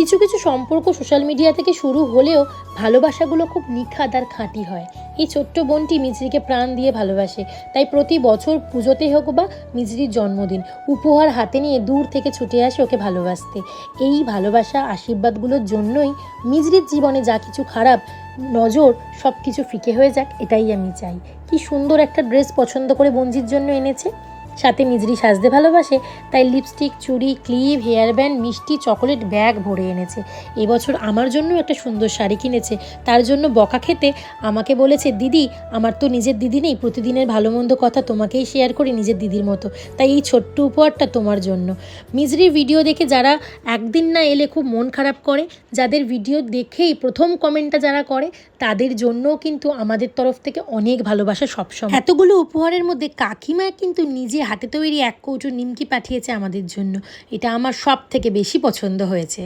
কিছু কিছু সম্পর্ক সোশ্যাল মিডিয়া থেকে শুরু হলেও ভালোবাসাগুলো খুব নিখাদ আর খাঁটি হয়। এই ছোট্ট বোনটি মিজরিকে প্রাণ দিয়ে ভালোবাসে, তাই প্রতি বছর পুজোতে হোক বা মিজরির জন্মদিন উপহার হাতে নিয়ে দূর থেকে ছুটে আসে ওকে ভালোবাসতে। এই ভালোবাসা আশীর্বাদগুলোর জন্যই মিজরির জীবনে যা কিছু খারাপ নজর সব কিছু ফিকে হয়ে যাক, এটাই আমি চাই। কি সুন্দর একটা ড্রেস পছন্দ করে বঞ্জির জন্য এনেছে। সাথে মিজরি সাজতে ভালোবাসে, তাই লিপস্টিক, চুড়ি, ক্লিপ, হেয়ার ব্যান্ড, মিষ্টি, চকোলেট ব্যাগ ভরে এনেছে। এবছর আমার জন্য একটা সুন্দর শাড়ি কিনেছে। তার জন্য বকা খেতে আমাকে বলেছে, দিদি আমার তো নিজের দিদি নেই, প্রতিদিনের ভালো মন্দ কথা তোমাকেই শেয়ার করি নিজের দিদির মতো, তাই এই ছোট্ট উপহারটা তোমার জন্য। মিজরির ভিডিও দেখে যারা একদিন না এলে খুব মন খারাপ করে, যাদের ভিডিও দেখেই প্রথম কমেন্টটা যারা করে, তাদের জন্যও কিন্তু আমাদের তরফ থেকে অনেক ভালোবাসা সবসময়। এতগুলো উপহারের মধ্যে কাকিমা কিন্তু নিজে হাতে তৈরি 1 কৌটো নিমকি পাঠিয়েছে আমাদের জন্য। এটা আমার সব থেকে বেশি পছন্দ হয়েছে।